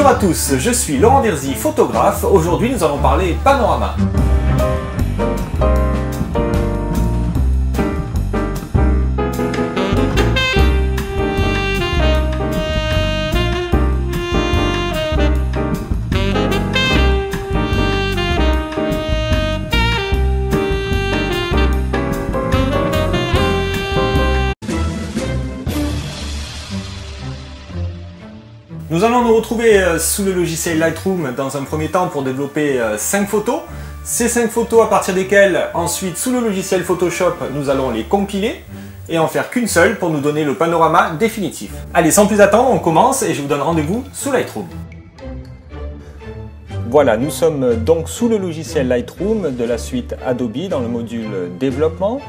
à tous, je suis Laurent Virzy, photographe. Aujourd'hui, nous allons parler panorama. Nous allons nous retrouver sous le logiciel Lightroom dans un premier temps pour développer 5 photos. Ces 5 photos à partir desquelles, ensuite, sous le logiciel Photoshop, nous allons les compiler et en faire qu'une seule pour nous donner le panorama définitif. Allez, sans plus attendre, on commence et je vous donne rendez-vous sous Lightroom. Voilà, nous sommes donc sous le logiciel Lightroom de la suite Adobe dans le module développement.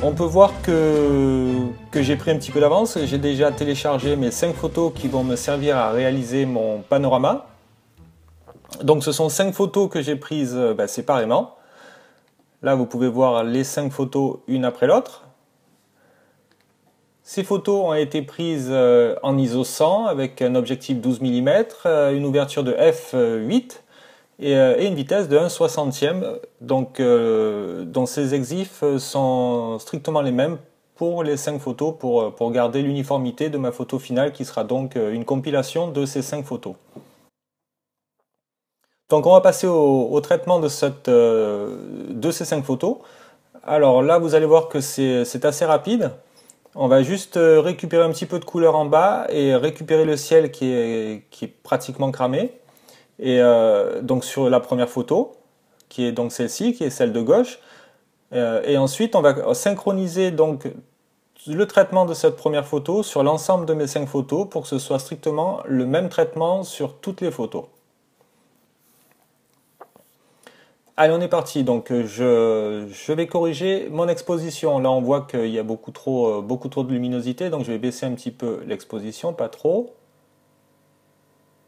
On peut voir que j'ai pris un petit peu d'avance. J'ai déjà téléchargé mes 5 photos qui vont me servir à réaliser mon panorama. Donc ce sont 5 photos que j'ai prises séparément. Là vous pouvez voir les 5 photos une après l'autre. Ces photos ont été prises en ISO 100 avec un objectif 12 mm, une ouverture de f8. Et une vitesse de 1/60e, donc ces exifs sont strictement les mêmes pour les 5 photos pour garder l'uniformité de ma photo finale qui sera donc une compilation de ces 5 photos. Donc on va passer au traitement de ces 5 photos. Alors là vous allez voir que c'est assez rapide. On va juste récupérer un petit peu de couleur en bas et récupérer le ciel qui est pratiquement cramé. Et donc sur la première photo, qui est donc celle-ci, qui est celle de gauche, et ensuite on va synchroniser donc le traitement de cette première photo sur l'ensemble de mes 5 photos pour que ce soit strictement le même traitement sur toutes les photos. Allez, on est parti. Donc je vais corriger mon exposition. Là on voit qu'il y a beaucoup trop de luminosité, donc je vais baisser un petit peu l'exposition, pas trop.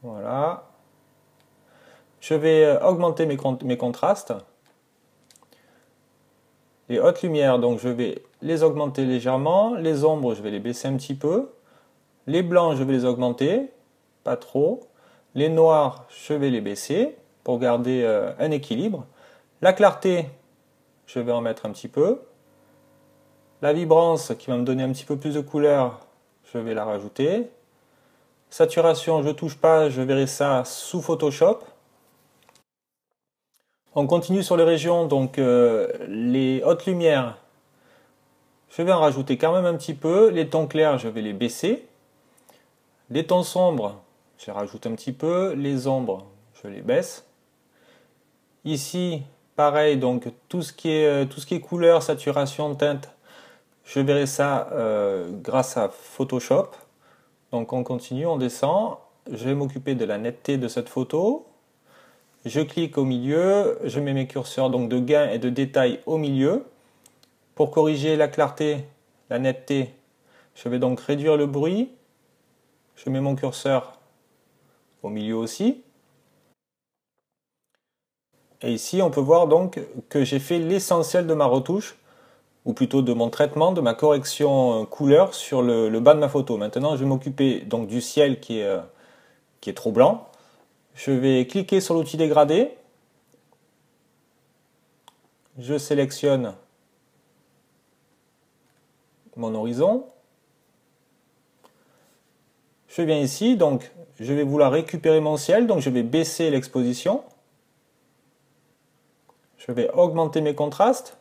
Voilà. Je vais augmenter mes contrastes. Les hautes lumières, donc je vais les augmenter légèrement. Les ombres, je vais les baisser un petit peu. Les blancs, je vais les augmenter, pas trop. Les noirs, je vais les baisser pour garder un équilibre. La clarté, je vais en mettre un petit peu. La vibrance, qui va me donner un petit peu plus de couleur, je vais la rajouter. Saturation, je ne touche pas, je verrai ça sous Photoshop. On continue sur les régions, donc les hautes lumières, je vais en rajouter quand même un petit peu. Les tons clairs, je vais les baisser. Les tons sombres, je rajoute un petit peu. Les ombres, je les baisse. Ici, pareil, donc tout ce qui est couleur, saturation, teinte, je verrai ça grâce à Photoshop. Donc on continue, on descend. Je vais m'occuper de la netteté de cette photo. Je clique au milieu, je mets mes curseurs donc de gain et de détail au milieu. Pour corriger la clarté, la netteté, je vais donc réduire le bruit. Je mets mon curseur au milieu aussi. Et ici, on peut voir donc que j'ai fait l'essentiel de ma retouche, ou plutôt de mon traitement, de ma correction couleur sur le bas de ma photo. Maintenant, je vais m'occuper donc du ciel qui est trop blanc. Je vais cliquer sur l'outil dégradé, je sélectionne mon horizon, je viens ici, donc je vais vouloir récupérer mon ciel, donc je vais baisser l'exposition, je vais augmenter mes contrastes,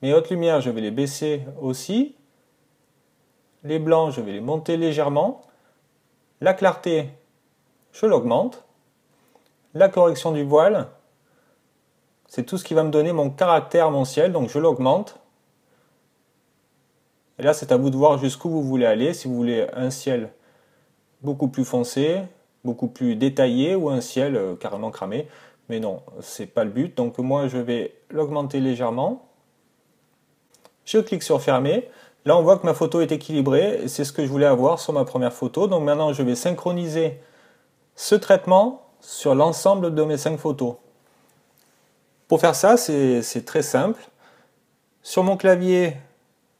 mes hautes lumières je vais les baisser aussi, les blancs je vais les monter légèrement. La clarté, je l'augmente. La correction du voile, c'est tout ce qui va me donner mon caractère, mon ciel, donc je l'augmente. Et là, c'est à vous de voir jusqu'où vous voulez aller, si vous voulez un ciel beaucoup plus foncé, beaucoup plus détaillé, ou un ciel carrément cramé. Mais non, c'est pas le but, donc moi je vais l'augmenter légèrement. Je clique sur fermer. Là, on voit que ma photo est équilibrée, et c'est ce que je voulais avoir sur ma première photo. Donc maintenant, je vais synchroniser ce traitement sur l'ensemble de mes 5 photos. Pour faire ça, c'est très simple. Sur mon clavier,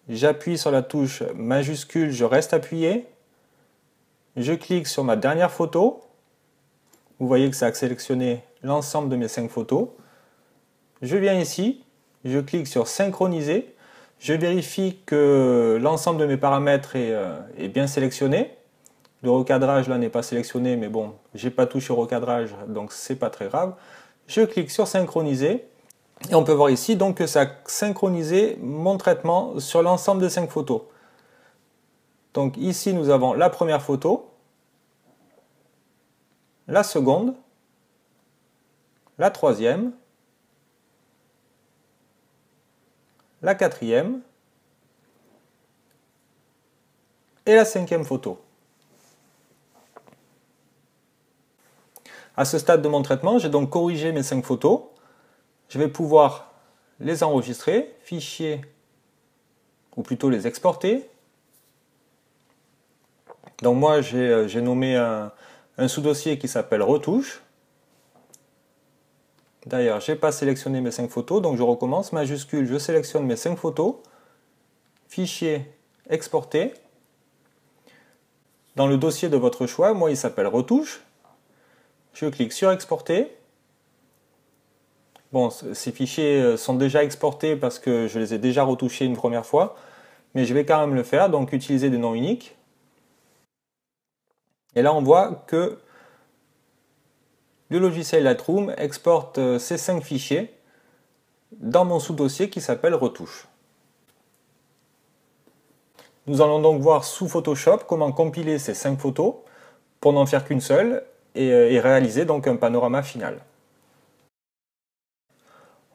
j'appuie sur la touche majuscule, je reste appuyé. je clique sur ma dernière photo. Vous voyez que ça a sélectionné l'ensemble de mes 5 photos. Je viens ici, je clique sur synchroniser. Je vérifie que l'ensemble de mes paramètres est bien sélectionné. Le recadrage là n'est pas sélectionné, mais bon, j'ai pas touché au recadrage, donc c'est pas très grave. Je clique sur synchroniser. Et on peut voir ici donc que ça a synchronisé mon traitement sur l'ensemble des 5 photos. Donc ici nous avons la première photo, la seconde, la troisième, la quatrième et la 5e photo. À ce stade de mon traitement, j'ai donc corrigé mes 5 photos. Je vais pouvoir les enregistrer, fichier, ou plutôt les exporter. Donc moi j'ai nommé un sous-dossier qui s'appelle retouche. D'ailleurs, je n'ai pas sélectionné mes 5 photos, donc je recommence, majuscule, je sélectionne mes 5 photos, fichier, exporter. Dans le dossier de votre choix, moi il s'appelle retouche. Je clique sur exporter. Bon, ces fichiers sont déjà exportés parce que je les ai déjà retouchés une première fois, mais je vais quand même le faire, donc utiliser des noms uniques. Et là on voit que le logiciel Lightroom exporte ces 5 fichiers dans mon sous-dossier qui s'appelle retouche. Nous allons donc voir sous Photoshop comment compiler ces 5 photos pour n'en faire qu'une seule et réaliser donc un panorama final.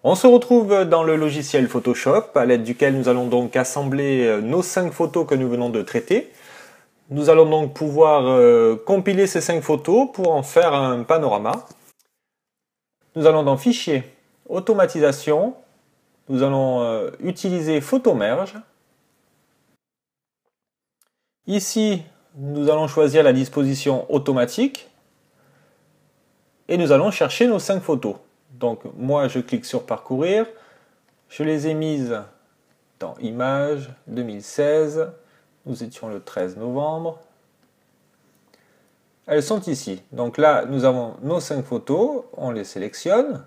On se retrouve dans le logiciel Photoshop à l'aide duquel nous allons donc assembler nos 5 photos que nous venons de traiter. Nous allons donc pouvoir compiler ces 5 photos pour en faire un panorama. Nous allons dans Fichier, Automatisation. Nous allons utiliser Photomerge. Ici, nous allons choisir la disposition automatique. Et nous allons chercher nos 5 photos. Donc moi, je clique sur Parcourir. Je les ai mises dans Images 2016. Nous étions le 13 novembre. Elles sont ici. Donc là, nous avons nos 5 photos. On les sélectionne.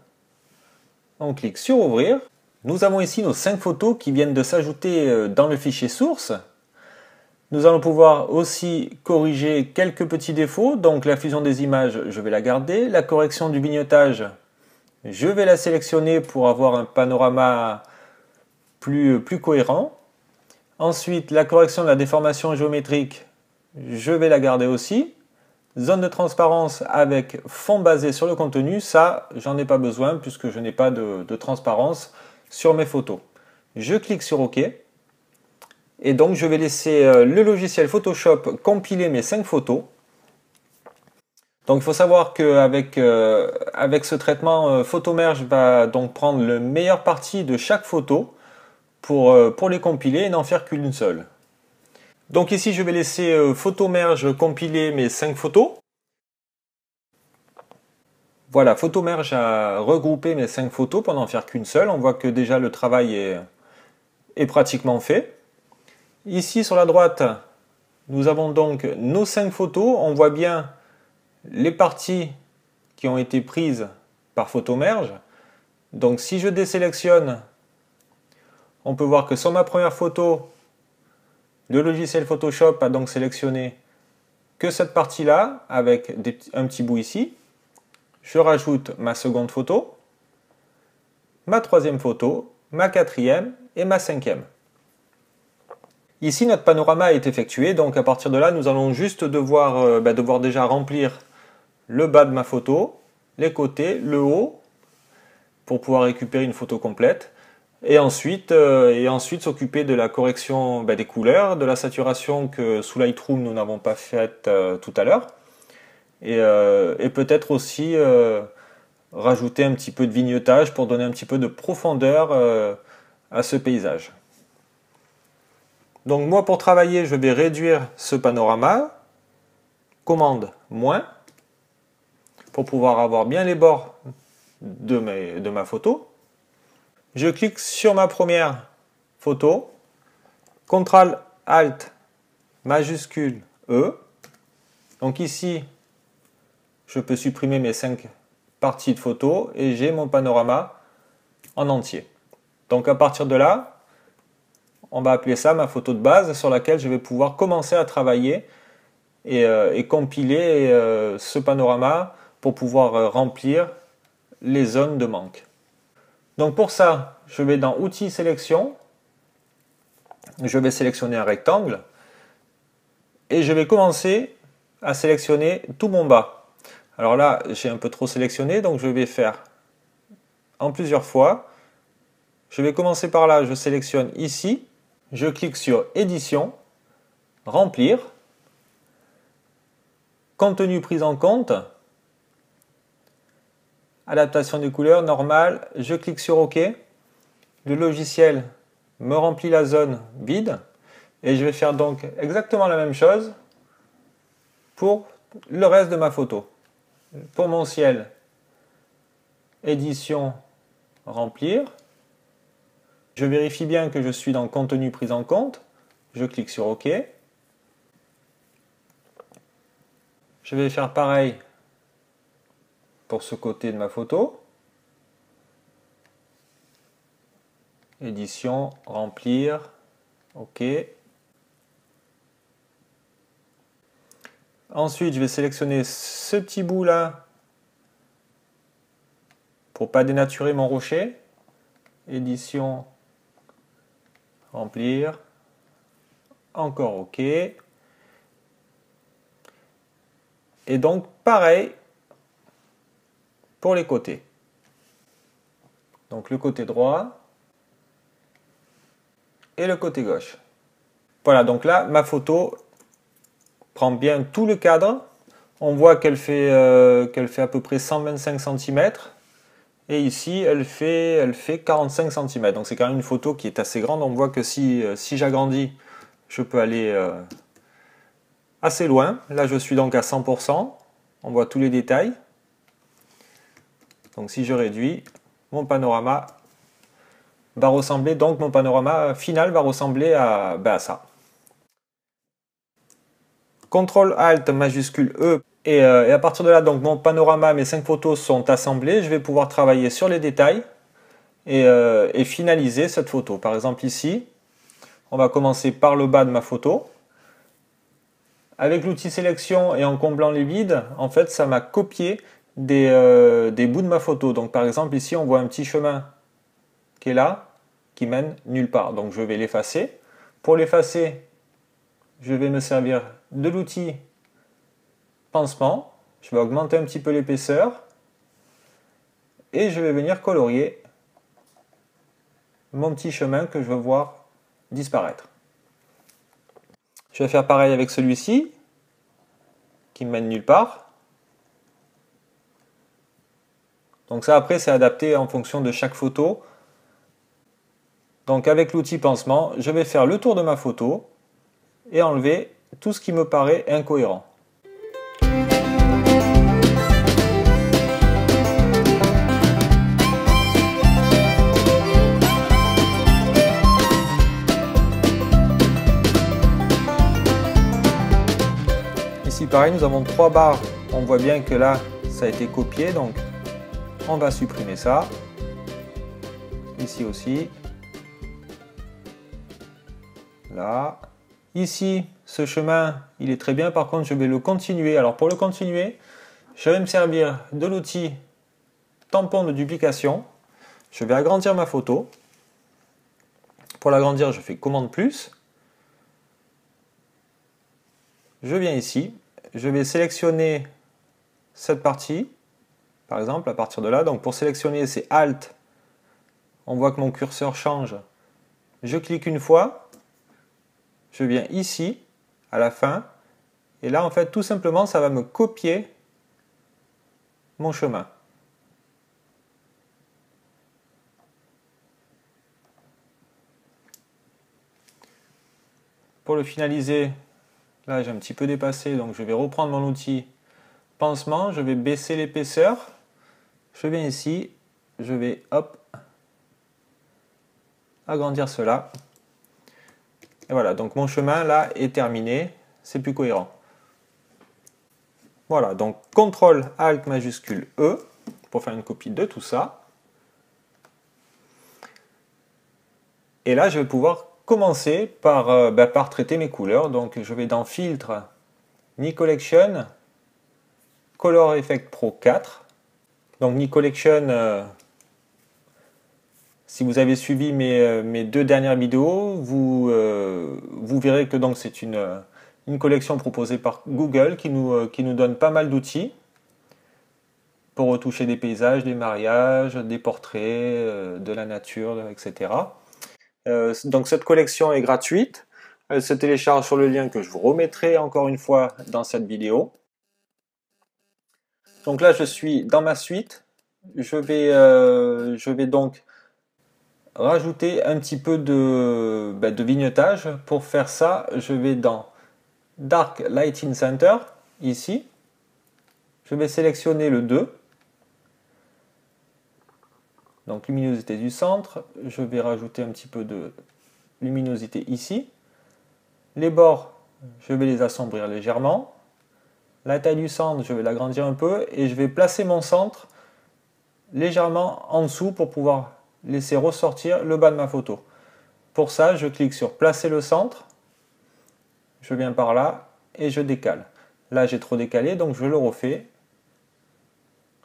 On clique sur Ouvrir. Nous avons ici nos 5 photos qui viennent de s'ajouter dans le fichier source. Nous allons pouvoir aussi corriger quelques petits défauts. Donc la fusion des images, je vais la garder. La correction du vignettage, je vais la sélectionner pour avoir un panorama plus cohérent. Ensuite, la correction de la déformation géométrique, je vais la garder aussi. Zone de transparence avec fond basé sur le contenu, ça, j'en ai pas besoin puisque je n'ai pas de transparence sur mes photos. Je clique sur OK. Et donc, je vais laisser le logiciel Photoshop compiler mes 5 photos. Donc, il faut savoir qu'avec avec ce traitement, Photomerge va donc prendre le meilleur parti de chaque photo pour les compiler et n'en faire qu'une seule. Donc ici, je vais laisser Photomerge compiler mes 5 photos. Voilà, Photomerge a regroupé mes 5 photos pour n'en faire qu'une seule. On voit que déjà le travail est pratiquement fait. Ici, sur la droite, nous avons donc nos 5 photos. On voit bien les parties qui ont été prises par Photomerge. Donc si je désélectionne, on peut voir que sur ma première photo, le logiciel Photoshop a donc sélectionné que cette partie-là, avec un petit bout ici. Je rajoute ma seconde photo, ma troisième photo, ma quatrième et ma 5e. Ici, notre panorama est effectué, donc à partir de là, nous allons juste devoir déjà remplir le bas de ma photo, les côtés, le haut, pour pouvoir récupérer une photo complète. Et ensuite s'occuper de la correction des couleurs, de la saturation que sous Lightroom nous n'avons pas faite tout à l'heure. Et peut-être aussi rajouter un petit peu de vignettage pour donner un petit peu de profondeur à ce paysage. Donc moi, pour travailler, je vais réduire ce panorama. Commande moins pour pouvoir avoir bien les bords de ma photo. Je clique sur ma première photo, CTRL ALT majuscule E. Donc ici, je peux supprimer mes 5 parties de photos et j'ai mon panorama en entier. Donc à partir de là, on va appeler ça ma photo de base sur laquelle je vais pouvoir commencer à travailler et compiler ce panorama pour pouvoir remplir les zones de manque. Donc pour ça, je vais dans Outils Sélection, je vais sélectionner un rectangle et je vais commencer à sélectionner tout mon bas. Alors là, j'ai un peu trop sélectionné, donc je vais faire en plusieurs fois. Je vais commencer par là, je sélectionne ici, je clique sur Édition, Remplir, Contenu pris en compte, Adaptation des couleurs, normal, je clique sur OK. Le logiciel me remplit la zone vide et je vais faire donc exactement la même chose pour le reste de ma photo. Pour mon ciel, édition, remplir. Je vérifie bien que je suis dans contenu pris en compte. Je clique sur OK. Je vais faire pareil pour ce côté de ma photo. Édition, remplir, OK. Ensuite, je vais sélectionner ce petit bout là pour pas dénaturer mon rocher. Édition, remplir, encore OK. Et donc pareil pour les côtés. Donc le côté droit et le côté gauche. Voilà, donc là ma photo prend bien tout le cadre. On voit qu'elle fait à peu près 125 cm. Et ici, elle fait 45 cm. Donc c'est quand même une photo qui est assez grande. On voit que si j'agrandis, je peux aller assez loin. Là, je suis donc à 100%. On voit tous les détails. Donc si je réduis, mon panorama va ressembler, donc mon panorama final va ressembler à ça. CTRL ALT majuscule E et à partir de là, donc mon panorama, mes 5 photos sont assemblées. Je vais pouvoir travailler sur les détails et finaliser cette photo. Par exemple ici, on va commencer par le bas de ma photo. Avec l'outil sélection et en comblant les vides, en fait ça m'a copié des bouts de ma photo. Donc par exemple ici on voit un petit chemin qui est là, qui mène nulle part. Donc je vais l'effacer. Pour l'effacer, je vais me servir de l'outil pansement. Je vais augmenter un petit peu l'épaisseur et je vais venir colorier mon petit chemin que je veux voir disparaître. Je vais faire pareil avec celui-ci qui mène nulle part. Donc ça après c'est adapté en fonction de chaque photo. Donc avec l'outil pansement, je vais faire le tour de ma photo et enlever tout ce qui me paraît incohérent. Ici pareil, nous avons 3 barres. On voit bien que là, ça a été copié, donc on va supprimer ça. Ici aussi. Là. Ici, ce chemin, il est très bien. Par contre, je vais le continuer. Alors pour le continuer, je vais me servir de l'outil tampon de duplication. Je vais agrandir ma photo. Pour l'agrandir, je fais commande plus. Je viens ici. Je vais sélectionner cette partie. Par exemple, à partir de là. Donc pour sélectionner, c'est Alt. On voit que mon curseur change. Je clique une fois. Je viens ici, à la fin, et là en fait tout simplement ça va me copier mon chemin. Pour le finaliser, là j'ai un petit peu dépassé, donc je vais reprendre mon outil pansement, je vais baisser l'épaisseur, je viens ici, je vais hop, agrandir cela. Et voilà, donc mon chemin là est terminé, c'est plus cohérent. Voilà, donc CTRL ALT majuscule E pour faire une copie de tout ça. Et là, je vais pouvoir commencer par traiter mes couleurs. Donc je vais dans Filtre, New Collection, Color Effect Pro 4. Donc New Collection, si vous avez suivi mes deux dernières vidéos, vous verrez que c'est une collection proposée par Google qui nous donne pas mal d'outils pour retoucher des paysages, des mariages, des portraits, de la nature, etc. Donc cette collection est gratuite. Elle se télécharge sur le lien que je vous remettrai encore une fois dans cette vidéo. Donc là je suis dans ma suite. Je vais donc rajouter un petit peu de vignettage. Pour faire ça, je vais dans Dark Lighting Center, ici. Je vais sélectionner le 2. Donc luminosité du centre. Je vais rajouter un petit peu de luminosité ici. Les bords, je vais les assombrir légèrement. La taille du centre, je vais l'agrandir un peu. Et je vais placer mon centre légèrement en dessous pour pouvoir laisser ressortir le bas de ma photo. Pour ça, je clique sur placer le centre. Je viens par là et je décale. Là, j'ai trop décalé, donc je le refais.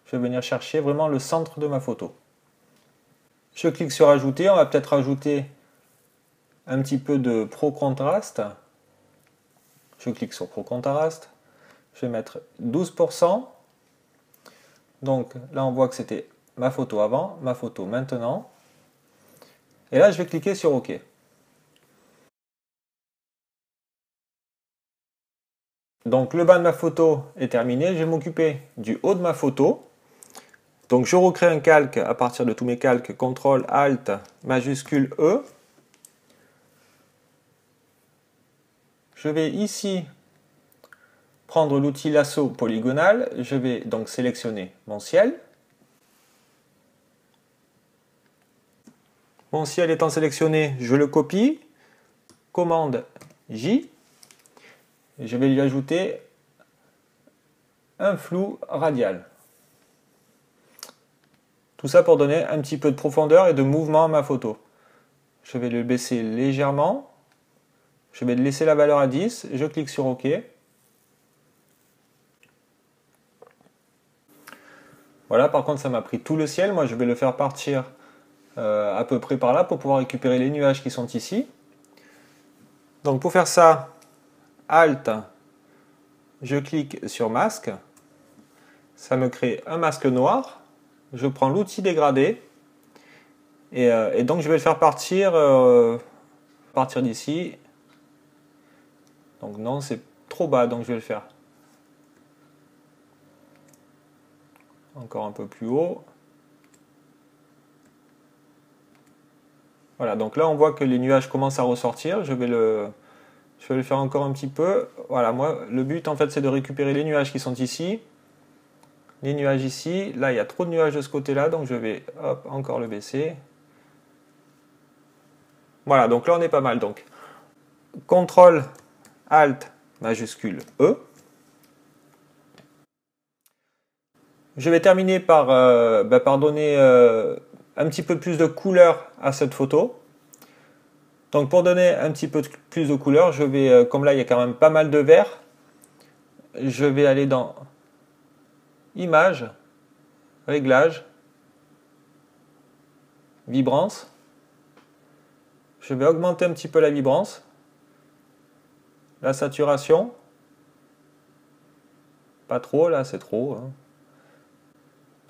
Je vais venir chercher vraiment le centre de ma photo. Je clique sur ajouter. On va peut-être ajouter un petit peu de Pro Contrast. Je clique sur Pro Contrast. Je vais mettre 12%. Donc là, on voit que c'était ma photo avant, ma photo maintenant. Et là, je vais cliquer sur OK. Donc le bas de ma photo est terminé. Je vais m'occuper du haut de ma photo. Donc je recrée un calque à partir de tous mes calques. CTRL ALT majuscule E. Je vais ici prendre l'outil lasso polygonal. Je vais donc sélectionner mon ciel. Mon ciel étant sélectionné, je le copie. Commande J. Et je vais lui ajouter un flou radial. Tout ça pour donner un petit peu de profondeur et de mouvement à ma photo. Je vais le baisser légèrement. Je vais laisser la valeur à 10. Je clique sur OK. Voilà, par contre, ça m'a pris tout le ciel. Moi, je vais le faire partir à peu près par là pour pouvoir récupérer les nuages qui sont ici. Donc, pour faire ça, Alt, je clique sur masque. Ça me crée un masque noir. Je prends l'outil dégradé. Et donc, je vais le faire partir d'ici. Donc, non, c'est trop bas, donc je vais le faire encore un peu plus haut. Voilà, donc là on voit que les nuages commencent à ressortir. Je vais le faire encore un petit peu. Voilà, moi le but en fait c'est de récupérer les nuages qui sont ici. Les nuages ici. Là il y a trop de nuages de ce côté-là, donc je vais hop, encore le baisser. Voilà, donc là on est pas mal. Donc CTRL ALT majuscule E. Je vais terminer par donner un petit peu plus de couleur à cette photo. Donc pour donner un petit peu plus de couleur, je vais, comme là il y a quand même pas mal de vert, je vais aller dans Images, Réglages, Vibrance. Je vais augmenter un petit peu la vibrance, la saturation. Pas trop, là c'est trop. Hein.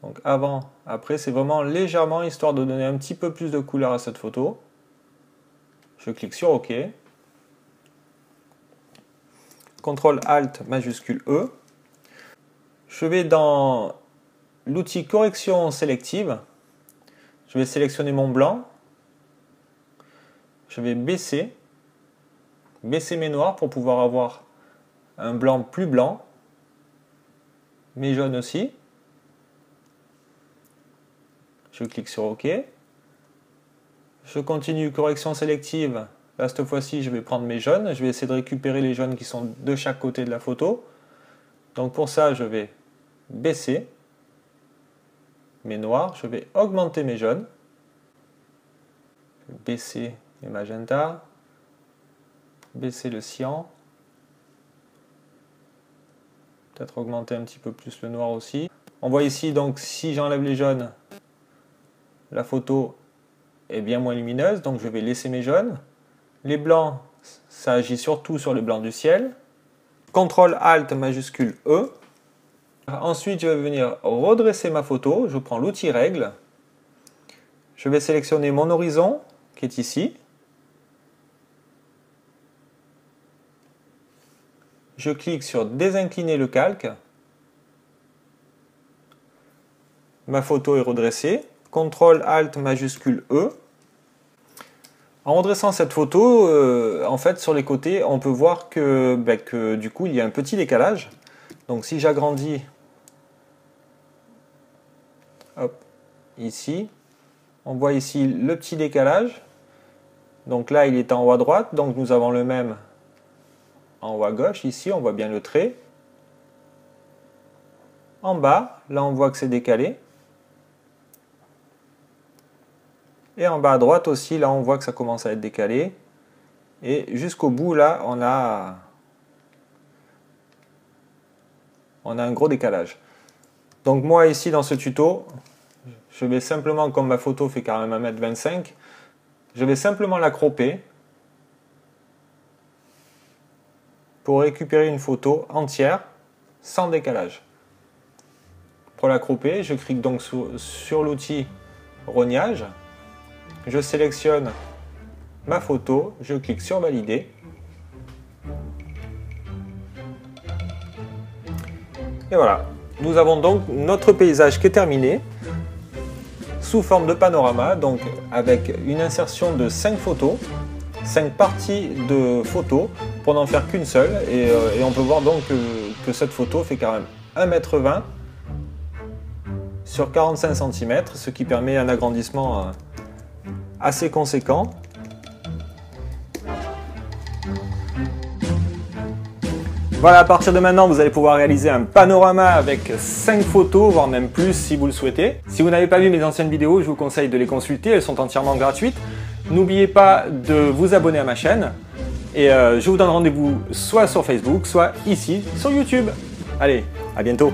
Donc avant, après, c'est vraiment légèrement, histoire de donner un petit peu plus de couleur à cette photo. Je clique sur OK. CTRL ALT majuscule E. Je vais dans l'outil correction sélective. Je vais sélectionner mon blanc. Je vais baisser mes noirs pour pouvoir avoir un blanc plus blanc. Mes jaunes aussi. Je clique sur OK. Je continue correction sélective. Là, cette fois-ci, je vais prendre mes jaunes. Je vais essayer de récupérer les jaunes qui sont de chaque côté de la photo. Donc pour ça, je vais baisser mes noirs, je vais augmenter mes jaunes, baisser les magentas, baisser le cyan, peut-être augmenter un petit peu plus le noir aussi. On voit ici donc si j'enlève les jaunes, la photo est bien moins lumineuse, donc je vais laisser mes jaunes. Les blancs, ça agit surtout sur le blanc du ciel. CTRL ALT majuscule E. Ensuite, je vais venir redresser ma photo. Je prends l'outil règle. Je vais sélectionner mon horizon qui est ici. Je clique sur désincliner le calque. Ma photo est redressée. CTRL ALT majuscule E. En redressant cette photo, en fait sur les côtés, on peut voir que du coup il y a un petit décalage. Donc si j'agrandis, hop, ici, on voit ici le petit décalage. Donc là il est en haut à droite, donc nous avons le même en haut à gauche. Ici on voit bien le trait. En bas, là on voit que c'est décalé. Et en bas à droite aussi, là on voit que ça commence à être décalé. Et jusqu'au bout, là, on a un gros décalage. Donc moi ici dans ce tuto, je vais simplement, comme ma photo fait quand même 1,25 m, je vais simplement la cropper pour récupérer une photo entière sans décalage. Pour la cropper, je clique donc sur l'outil rognage. Je sélectionne ma photo, je clique sur valider. Et voilà, nous avons donc notre paysage qui est terminé sous forme de panorama, donc avec une insertion de 5 photos, 5 parties de photos pour n'en faire qu'une seule. Et on peut voir donc que cette photo fait quand même 1,20 m sur 45 cm, ce qui permet un agrandissement assez conséquent. Voilà, à partir de maintenant, vous allez pouvoir réaliser un panorama avec 5 photos, voire même plus si vous le souhaitez. Si vous n'avez pas vu mes anciennes vidéos, je vous conseille de les consulter, elles sont entièrement gratuites. N'oubliez pas de vous abonner à ma chaîne et je vous donne rendez-vous soit sur Facebook, soit ici sur YouTube. Allez, à bientôt!